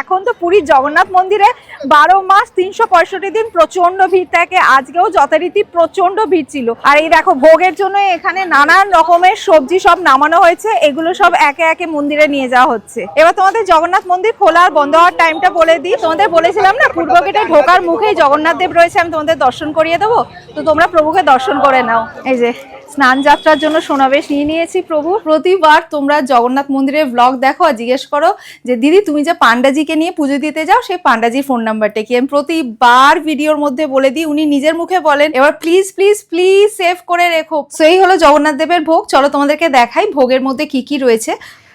এখন তো পুরীর জগন্নাথ মন্দিরে 12 মাস 365 দিন প্রচন্ড ভিড় থাকে। আজকেও যথারীতি প্রচন্ড ভিড় ছিল। আর এই দেখো ভোগের জন্য এখানে নানান রকমের সবজি সব নামানো হয়েছে, এগুলো সব একে একে মন্দিরে নিয়ে যাওয়া হচ্ছে। এবার তোমাদের জগন্নাথ মন্দির খোলা আর বন্ধ হওয়ার টাইমটা বলে দিই। তোমাদের বলেছিলাম না পূর্ব গেটে ঢোকার মুখেই জগন্নাথ দেব রয়েছে, আমি তোমাদের দর্শন করিয়ে দেবো, তো তোমরা প্রভুকে দর্শন করে নাও। এই যে স্নান যাত্রার জন্য সমাবেশ নিয়ে নিয়েছি প্রভু। প্রতিবার তোমরা জগন্নাথ মন্দিরের ব্লগ দেখো আর জিজ্ঞেস করো যে দিদি তুমি যে পান্ডাজিকে নিয়ে পুজো দিতে যাও সেই পান্ডাজির ফোন নাম্বারটা কি। আমি প্রতিবার ভিডিওর মধ্যে বলে দিই, উনি নিজের মুখে বলেন। এবার প্লিজ প্লিজ প্লিজ সেভ করে রেখো। সেই হলো জগন্নাথ দেবের ভোগ। চলো তোমাদেরকে দেখাই ভোগের মধ্যে কি কি রয়েছে।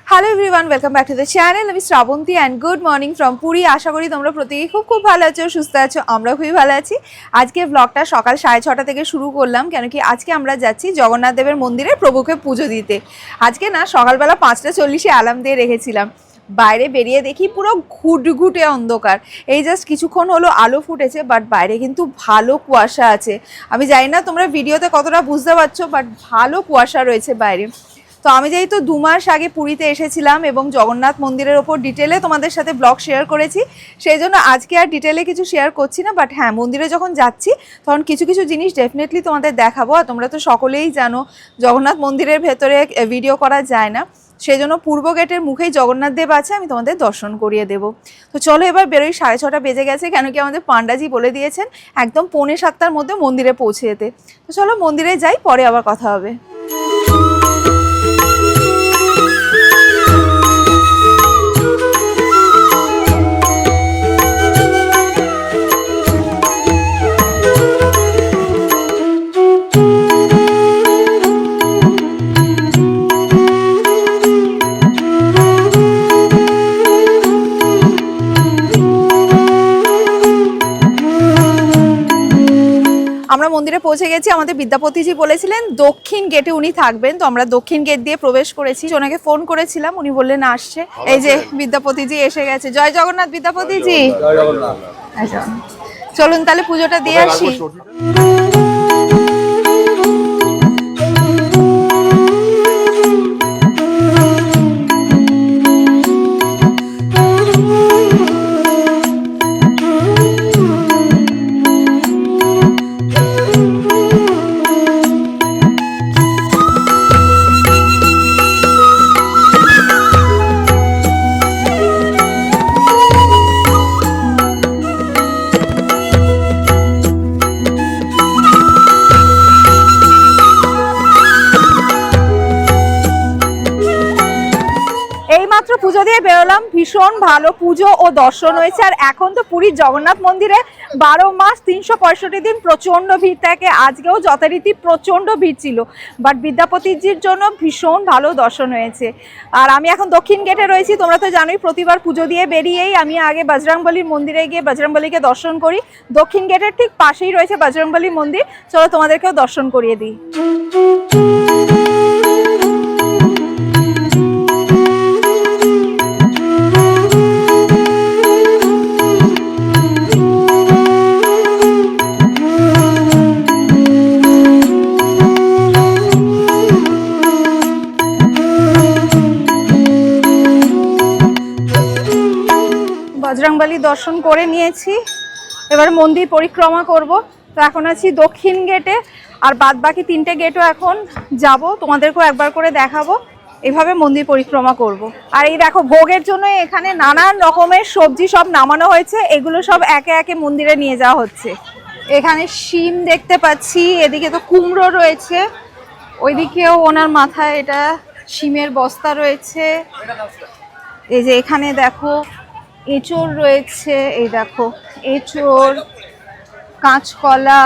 Hello everyone, welcome back to the channel. আমি Shrabanti and good morning from Puri. আশা করি তোমরা প্রত্যেকেই খুব ভালো আছো, সুস্থ আছো। আমরা খুবই ভালো আছি। আজকে ব্লগটা সকাল 6:30 থেকে শুরু করলাম, কেন কি আজকে আমরা যাচ্ছি জগন্নাথ দেবের মন্দিরে প্রভুকে পুজো দিতে। আজকে না সকালবেলা 5:40 অ্যালার্ম দিয়ে রেখেছিলাম। বাইরে বেরিয়ে দেখি পুরো ঘুটঘুটে অন্ধকার। এই জাস্ট কিছুক্ষণ হলো আলো ফুটেছে, বাট বাইরে কিন্তু ভালো কুয়াশা আছে। আমি জানি না তোমরা ভিডিওতে কতটা বুঝতে পারছো, বাট ভালো কুয়াশা রয়েছে বাইরে। তো আমি যেহেতু 2 মাস আগে পুরীতে এসেছিলাম এবং জগন্নাথ মন্দিরের ওপর ডিটেলে তোমাদের সাথে ব্লগ শেয়ার করেছি, সেই জন্য আজকে আর ডিটেলে কিছু শেয়ার করছি না। বাট হ্যাঁ, মন্দিরে যখন যাচ্ছি তখন কিছু কিছু জিনিস ডেফিনেটলি তোমাদের দেখাবো। আর তোমরা তো সকলেই জানো জগন্নাথ মন্দিরের ভেতরে ভিডিও করা যায় না, সেই জন্য পূর্ব গেটের মুখেই জগন্নাথ দেব আছে, আমি তোমাদের দর্শন করিয়ে দেবো। তো চলো এবার বেরোই। 6:30 বেজে গেছে, কেন কি আমাদের পান্ডাজি বলে দিয়েছেন একদম 6:45 মধ্যে মন্দিরে পৌঁছে যেতে। তো চলো মন্দিরে যাই, পরে আবার কথা হবে। আমরা মন্দিরে পৌঁছে গেছি। আমাদের বিদ্যাপতিজি বলেছিলেন দক্ষিণ গেটে উনি থাকবেন, তো আমরা দক্ষিণ গেট দিয়ে প্রবেশ করেছি। ওনাকে ফোন করেছিলাম, উনি বললেন আসছে। এই যে বিদ্যাপতিজি এসে গেছে। জয় জগন্নাথ বিদ্যাপতিজি। আচ্ছা চলুন তাহলে পুজোটা দিয়ে আসি। পুজো দিয়ে বেরোলাম, ভীষণ ভালো পুজো ও দর্শন হয়েছে। আর এখন তো পুরীর জগন্নাথ মন্দিরে 12 মাস 365 দিন প্রচন্ড ভিড় থাকে। আজকেও যথারীতি প্রচন্ড ভিড় ছিল, বাট বিদ্যাপতিজির জন্য ভীষণ ভালো দর্শন হয়েছে। আর আমি এখন দক্ষিণ গেটে রয়েছি। তোমরা তো জানোই প্রতিবার পুজো দিয়ে বেরিয়েই আমি আগে বজরংবলীর মন্দিরে গিয়ে বজরংবলীকে দর্শন করি। দক্ষিণ গেটের ঠিক পাশেই রয়েছে বজরংবলী মন্দির। চলো তোমাদেরকেও দর্শন করিয়ে দিই। বজরংবলী দর্শন করে নিয়েছি, এবার মন্দির পরিক্রমা করব। তো এখন আছি দক্ষিণ গেটে, আর বাদ বাকি 3টে গেটও এখন যাব, তোমাদেরকেও একবার করে দেখাবো। এভাবে মন্দির পরিক্রমা করব। আর এই দেখো ভোগের জন্য এখানে নানান রকমের সবজি সব নামানো হয়েছে, এগুলো সব একে একে মন্দিরে নিয়ে যাওয়া হচ্ছে। এখানে শিম দেখতে পাচ্ছি, এদিকে তো কুমড়ো রয়েছে, ওইদিকেও ওনার মাথায় এটা শিমের বস্তা রয়েছে। এই যে এখানে দেখো এঁচড় রয়েছে, এই দেখো এঁচড়, কাঁচকলা,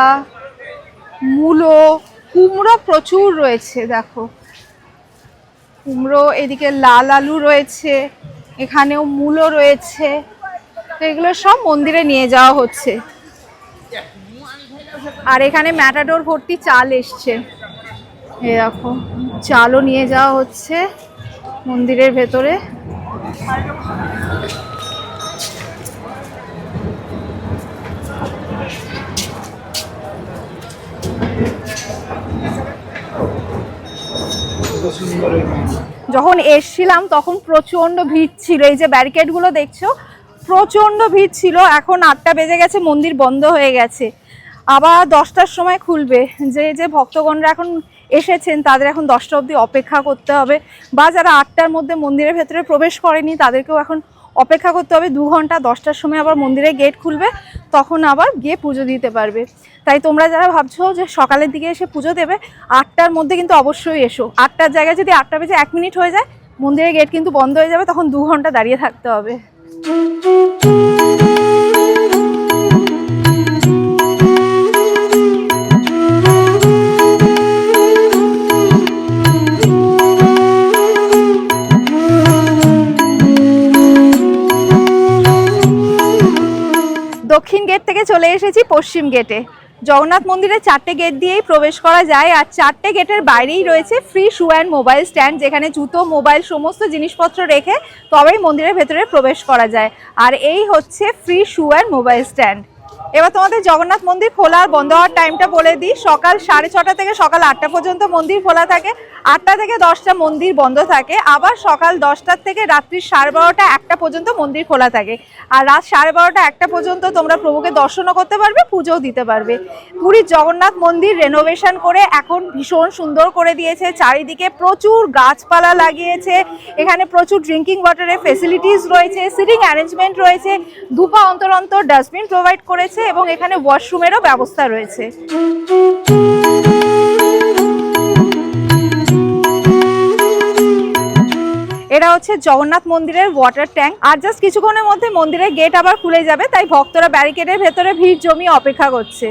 মূলো, কুমড়ো প্রচুর রয়েছে। দেখো কুমড়ো, এদিকে লাল আলু রয়েছে, এখানেও মূলো রয়েছে। তো এগুলো সব মন্দিরে নিয়ে যাওয়া হচ্ছে। আর এখানে ম্যাটাডোর ভর্তি চাল এসছে, এই দেখো চালও নিয়ে যাওয়া হচ্ছে মন্দিরের ভেতরে। যখন এসছিলাম তখন প্রচন্ড ভিড় ছিল। এই যে ব্যারিকেড গুলো দেখছো, প্রচন্ড ভিড় ছিল। এখন 8টা বেজে গেছে, মন্দির বন্ধ হয়ে গেছে, আবার 10টার সময় খুলবে। যে ভক্তগণরা এখন এসেছেন তাদের এখন 10টা অবধি অপেক্ষা করতে হবে, বা যারা 8টার মধ্যে মন্দিরের ভেতরে প্রবেশ করেনি তাদেরকেও এখন অপেক্ষা করতে হবে 2 ঘন্টা। 10টার সময় আবার মন্দিরে গেট খুলবে, তখন আবার গিয়ে পুজো দিতে পারবে। তাই তোমরা যারা ভাবছো যে সকালের দিকে এসে পুজো দেবে, 8টার মধ্যে কিন্তু অবশ্যই এসো। 8টার জায়গায় যদি 8টা বেজে 1 মিনিট হয়ে যায়, মন্দিরের গেট কিন্তু বন্ধ হয়ে যাবে, তখন 2 ঘন্টা দাঁড়িয়ে থাকতে হবে। দক্ষিণ গেট থেকে চলে এসেছি পশ্চিম গেটে। জগন্নাথ মন্দিরে 4টে গেট দিয়েই প্রবেশ করা যায়, আর 4টে গেটের বাইরেই রয়েছে free shoe and mobile stand, যেখানে জুতো, মোবাইল সমস্ত জিনিসপত্র রেখে তবেই মন্দিরের ভেতরে প্রবেশ করা যায়। আর এই হচ্ছে free shoe and mobile stand. এবার তোমাদের জগন্নাথ মন্দির খোলা আর বন্ধ হওয়ার টাইমটা বলে দিই। সকাল 6:30 থেকে সকাল 8টা পর্যন্ত মন্দির খোলা থাকে, 8টা থেকে 10টা মন্দির বন্ধ থাকে। আবার সকাল 10টার থেকে রাত্রি 12:30 1টা পর্যন্ত মন্দির খোলা থাকে। আর রাত 12:30 1টা পর্যন্ত তোমরা প্রভুকে দর্শনও করতে পারবে, পুজোও দিতে পারবে। পুরীর জগন্নাথ মন্দির রেনোভেশন করে এখন ভীষণ সুন্দর করে দিয়েছে। চারিদিকে প্রচুর গাছপালা লাগিয়েছে, এখানে প্রচুর ড্রিঙ্কিং ওয়াটারের ফেসিলিটিস রয়েছে, সিটিং অ্যারেঞ্জমেন্ট রয়েছে, দুপা অন্তর অন্তর ডাস্টবিন প্রোভাইড করেছে এবং এখানে ওয়াশরুমেরও ব্যবস্থা রয়েছে। এটা হচ্ছে জগন্নাথ মন্দিরের ওয়াটার ট্যাঙ্ক। আর জাস্ট কিছুক্ষণের মধ্যে মন্দিরের গেট আবার খুলে যাবে, তাই ভক্তরা ব্যারিকেডের ভেতরে ভিড় জমিয়ে অপেক্ষা করছে।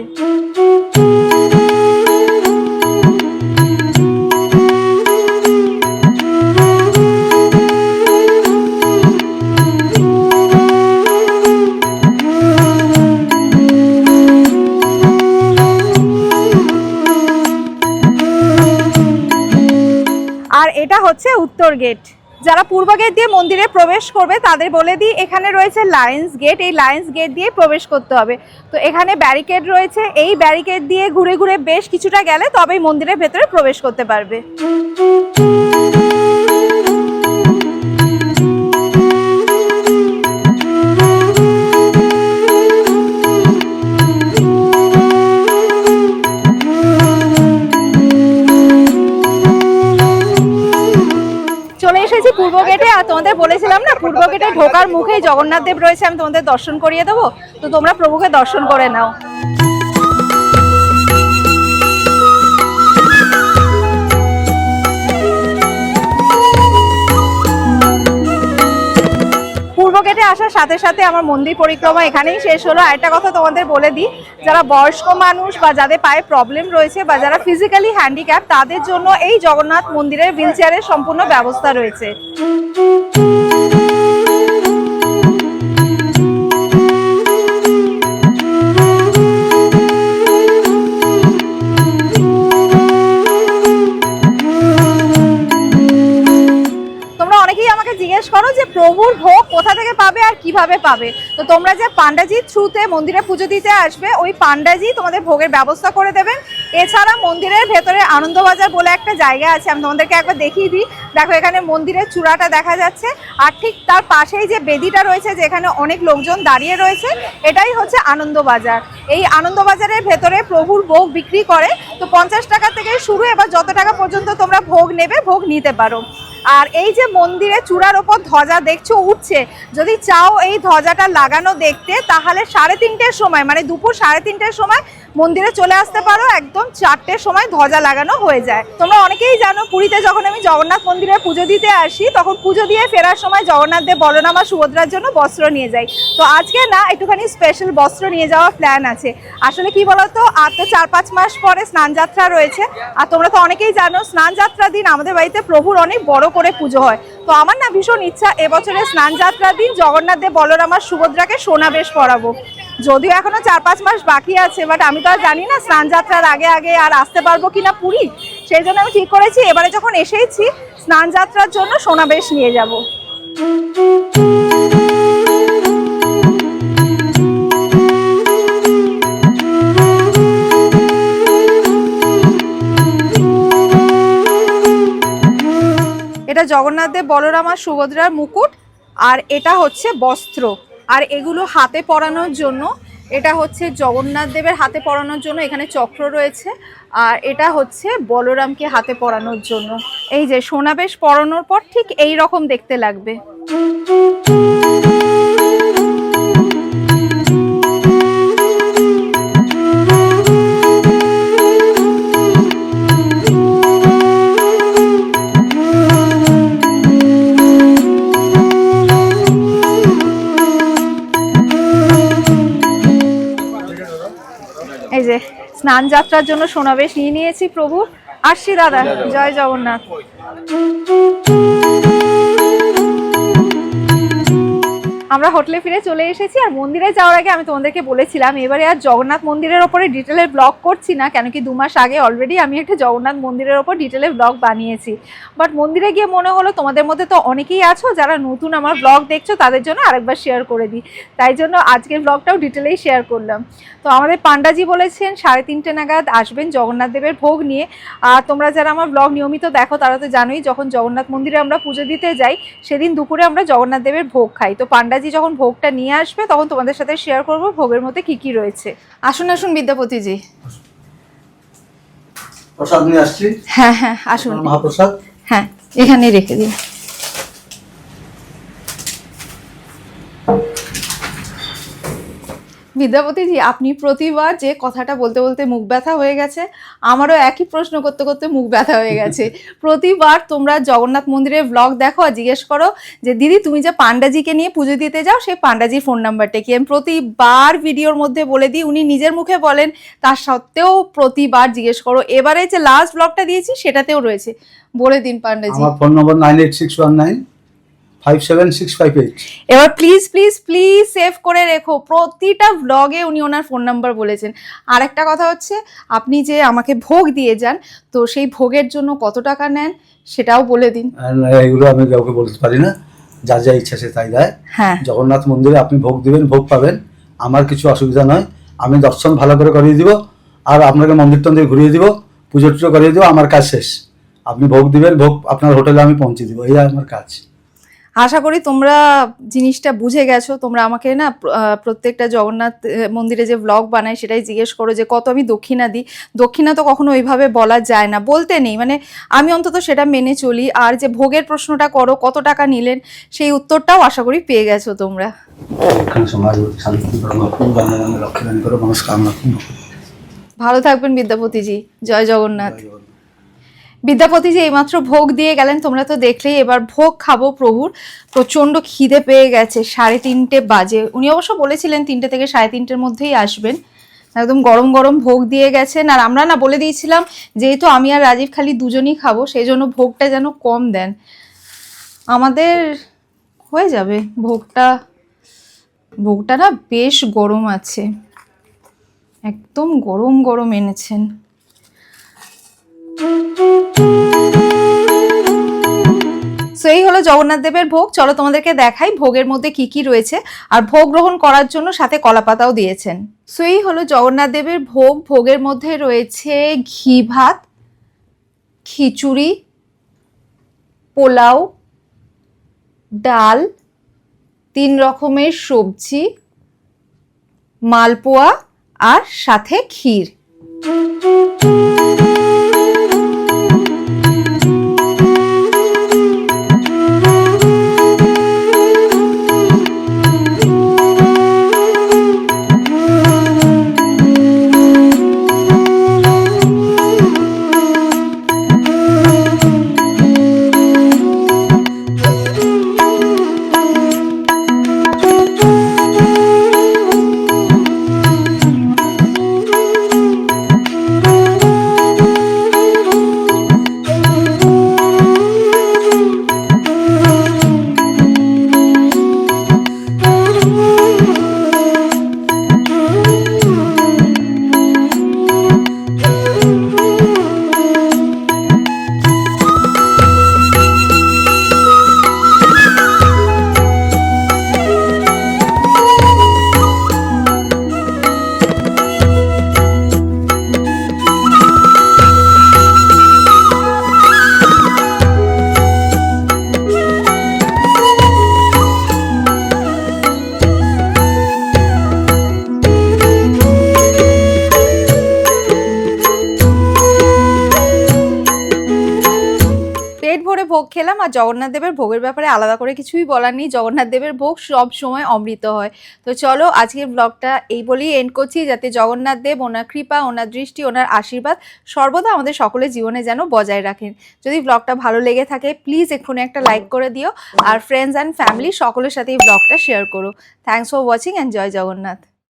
আর এটা হচ্ছে উত্তর গেট। যারা পূর্ব গেট দিয়ে মন্দিরে প্রবেশ করবে তাদের বলে দিই, এখানে রয়েছে লায়ন্স গেট। এই লায়ন্স গেট দিয়ে প্রবেশ করতে হবে। তো এখানে ব্যারিকেড রয়েছে, এই ব্যারিকেড দিয়ে ঘুরে ঘুরে বেশ কিছুটা গেলে তবেই মন্দিরের ভেতরে প্রবেশ করতে পারবে। চলে এসেছি পূর্ব গেটে। আর তোমাদের বলেছিলাম না, পূর্ব গেটে ঢোকার মুখেই জগন্নাথ দেব রয়েছে, আমি তোমাদের দর্শন করিয়ে দেবো। তো তোমরা প্রভুকে দর্শন করে নাও। পূর্ব গেটে আসার সাথে সাথে আমার মন্দির পরিক্রমা এখানেই শেষ হলো। আরেকটা কথা তোমাদের বলে দিই, যারা বয়স্ক মানুষ বা যাদের পায়ে প্রবলেম রয়েছে বা যারা ফিজিক্যালি হ্যান্ডিক্যাপ, তাদের জন্য এই জগন্নাথ মন্দিরের হুইল চেয়ারের সম্পূর্ণ ব্যবস্থা রয়েছে। জিজ্ঞেস করো যে প্রভুর ভোগ কোথা থেকে পাবে আর কিভাবে পাবে। তো তোমরা যে পান্ডাজির থ্রুতে মন্দিরে পুজো দিতে আসবে, ওই পান্ডাজি তোমাদের ভোগের ব্যবস্থা করে দেবেন। এছাড়া মন্দিরের ভেতরে আনন্দবাজার বলে একটা জায়গা আছে, আমি তোমাদেরকে একবার দেখিয়ে দিই। দেখো এখানে মন্দিরের চূড়াটা দেখা যাচ্ছে, আর ঠিক তার পাশেই যে বেদিটা রয়েছে, যেখানে অনেক লোকজন দাঁড়িয়ে রয়েছে, এটাই হচ্ছে আনন্দবাজার। এই আনন্দবাজারের ভেতরে প্রভুর ভোগ বিক্রি করে। তো 50 টাকা থেকে শুরু, এবার যত টাকা পর্যন্ত তোমরা ভোগ নেবে ভোগ নিতে পারো। আর এই যে মন্দিরে চূড়ার ওপর ধ্বজা দেখছো উঠছে, যদি চাও এই ধ্বজাটা লাগানো দেখতে, তাহলে 3:30-টের সময়, মানে দুপুর 3:30-টের সময় মন্দিরে চলে আসতে পারো। একদম 4টের সময় ধ্বজা লাগানো হয়ে যায়। তোমরা অনেকেই জানো, পুরীতে যখন আমি জগন্নাথ মন্দিরে পুজো দিতে আসি, তখন পুজো দিয়ে ফেরার সময় জগন্নাথ দেব, বলরাম আর সুভদ্রার জন্য বস্ত্র নিয়ে যাই। তো আজকে না, একটুখানি স্পেশাল বস্ত্র নিয়ে যাওয়ার প্ল্যান আছে। আসলে কি বলতো, আর তো 4-5 মাস পরে স্নানযাত্রা রয়েছে। আর তোমরা তো অনেকেই জানো, স্নানযাত্রার দিন আমাদের বাড়িতে প্রভুর অনেক বড় করে পুজো হয়। তো আমার না ভীষণ ইচ্ছা এবছরের স্নানযাত্রার দিন জগন্নাথ দেব, বলরাম আর সুভদ্রাকে সোনাবেশ পরাবো। যদিও এখনো 4-5 মাস বাকি আছে, বাট আমি তো আর জানি না স্নানযাত্রার আগে আগে আর আসতে পারবো কিনা পুরী। সেই জন্য আমি ঠিক করেছি এবারে যখন এসেইছি, স্নানযাত্রার জন্য সোনাবেশ নিয়ে যাব। এটা জগন্নাথ দেব, বলরাম আর সুভদ্রার মুকুট, আর এটা হচ্ছে বস্ত্র। আর এগুলো হাতে পরানোর জন্য, এটা হচ্ছে জগন্নাথ দেবের হাতে পরানোর জন্য, এখানে চক্র রয়েছে। আর এটা হচ্ছে বলরামকে হাতে পরানোর জন্য। এই যে সোনাবেশ পরানোর পর ঠিক এই রকম দেখতে লাগবে। এই যে স্নান যাত্রার জন্য সোনাবেশ নিয়ে নিয়েছি প্রভু। আসছি দাদা, জয় জগন্নাথ। আমরা হোটেলে ফিরে চলে এসেছি। আর মন্দিরে যাওয়ার আগে আমি তোমাদেরকে বলেছিলাম এবারে আর জগন্নাথ মন্দিরের ওপরে ডিটেলের ব্লগ করছি না, কেন কি 2 মাস আগে অলরেডি আমি একটা জগন্নাথ মন্দিরের ওপর ডিটেলের ব্লগ বানিয়েছি। বাট মন্দিরে গিয়ে মনে হলো তোমাদের মধ্যে তো অনেকেই আছো যারা নতুন আমার ব্লগ দেখছো, তাদের জন্য আরেকবার শেয়ার করে দিই। তাই জন্য আজকের ব্লগটাও ডিটেলেই শেয়ার করলাম। তো আমাদের পান্ডাজি বলেছেন 3:30 নাগাদ আসবেন জগন্নাথ দেবের ভোগ নিয়ে। আর তোমরা যারা আমার ব্লগ নিয়মিত দেখো তারা তো জানোই, যখন জগন্নাথ মন্দিরে আমরা পুজো দিতে যাই সেদিন দুপুরে আমরা জগন্নাথ দেবের ভোগ খাই। তো পান্ডাজি যখন ভোগটা নিয়ে আসবে তখন তোমাদের সাথে শেয়ার করব ভোগের মধ্যে কি কি রয়েছে। আসুন আসুন বিদ্যাপতিজি। প্রসাদ নিয়ে আসছি। হ্যাঁ হ্যাঁ আসুন। মহাপ্রসাদ হ্যাঁ এখানে রেখে দিন। বিদ্যাপতিজি, আপনি প্রতিবার যে কথাটা বলতে বলতে মুখ ব্যথা হয়ে গেছে, আমারও একই প্রশ্ন করতে করতে মুখ ব্যথা হয়ে গেছে। প্রতিবার তোমরা জগন্নাথ মন্দিরের ব্লগ দেখো আর জিজ্ঞেস করো যে দিদি তুমি যে পান্ডাজিকে নিয়ে পুজো দিতে যাও সেই পান্ডাজির ফোন নাম্বারটা কি। আমি প্রতিবার ভিডিওর মধ্যে বলে দিই, উনি নিজের মুখে বলেন, তার সত্ত্বেও প্রতিবার জিজ্ঞেস করো। এবারে যে লাস্ট ব্লগটা দিয়েছি সেটাতেও রয়েছে, বলে দিন পান্ডাজি। আমার ফোন নম্বর 9861957658। এবার প্লিজ প্লিজ প্লিজ সেভ করে রেখো, প্রতিটা ব্লগে উনি ওনার ফোন নাম্বার বলেছেন। আর একটা কথা হচ্ছে, আপনি যে আমাকে ভোগ দিয়ে যান, তো সেই ভোগের জন্য কত টাকা নেন সেটাও বলে দিন। এগুলো আমি কাউকে বলতে পারি না, যার যা ইচ্ছা সে তাই দেয়। হ্যাঁ, জগন্নাথ মন্দিরে আপনি ভোগ দিবেন, ভোগ পাবেন, আমার কিছু অসুবিধা নয়। আমি দর্শন ভালো করে করিয়ে দিব, আর আপনাকে মন্দির টন্দির ঘুরিয়ে দিব, পুজো টুজো করিয়ে দিব, আমার কাজ শেষ। আপনি ভোগ দিবেন, ভোগ আপনার হোটেলে আমি পৌঁছে দিব, এই আমার কাজ। আশা করি তোমরা জিনিসটা বুঝে গেছো। তোমরা আমাকে না প্রত্যেকটা জগন্নাথ মন্দিরে যে ব্লগ বানাই সেটাই জিজ্ঞেস করো যে কত আমি দক্ষিণা দিই। দক্ষিণা তো কখনো ওইভাবে বলা যায় না, বলতে নেই, মানে আমি অন্তত সেটা মেনে চলি। আর যে ভোগের প্রশ্নটা করো কত টাকা নিলেন, সেই উত্তরটাও আশা করি পেয়ে গেছো তোমরা। ভালো থাকবেন বিদ্যাপতিজি, জয় জগন্নাথ। বিদ্যাপতিজি এইমাত্র ভোগ দিয়ে গেলেন, তোমরা তো দেখলেই। এবার ভোগ খাবো প্রভুর। প্রচন্ড খিদে পেয়ে গেছে, 3:30 বাজে। উনি অবশ্য বলেছিলেন 3টে থেকে 3:30-র মধ্যেই আসবেন। একদম গরম গরম ভোগ দিয়ে গেছেন। আর আমরা না বলে দিয়েছিলাম যেহেতু আমি আর রাজীব খালি দুজনই খাবো, সেই জন্য ভোগটা যেন কম দেন। আমাদের হয়ে যাবে ভোগটা। ভোগটা না বেশ গরম আছে, একদম গরম গরম এনেছেন। সো এই হলো জগন্নাথ দেবের ভোগ। চলো তোমাদেরকে দেখাই ভোগের মধ্যে কি কি রয়েছে। আর ভোগ গ্রহণ করার জন্য সাথে কলাপাতাও দিয়েছেন। সো এই হলো জগন্নাথ দেবের ভোগ। ভোগের মধ্যে রয়েছে ঘি ভাত, খিচুড়ি, পোলাও, ডাল, 3 রকমের সবজি, মালপোয়া আর সাথে ক্ষীর। ভোগ খেলাম। আর জগন্নাথ দেবের ভোগের ব্যাপারে আলাদা করে কিছুই বলার নেই, জগন্নাথ দেবের ভোগ সব সময় অমৃত হয়। তো চলো আজকের ব্লগটা এই বলেই এন্ড করছি, যাতে জগন্নাথ দেব ওনার কৃপা, ওনার দৃষ্টি, ওনার আশীর্বাদ সর্বদা আমাদের সকলের জীবনে যেন বজায় রাখেন। যদি ব্লগটা ভালো লেগে থাকে প্লিজ এক্ষুনি একটা লাইক করে দিও, আর ফ্রেন্ডস অ্যান্ড ফ্যামিলি সকলের সাথে এই ব্লগটা শেয়ার করো। থ্যাংকস ফর ওয়াচিং অ্যান্ড জয় জগন্নাথ।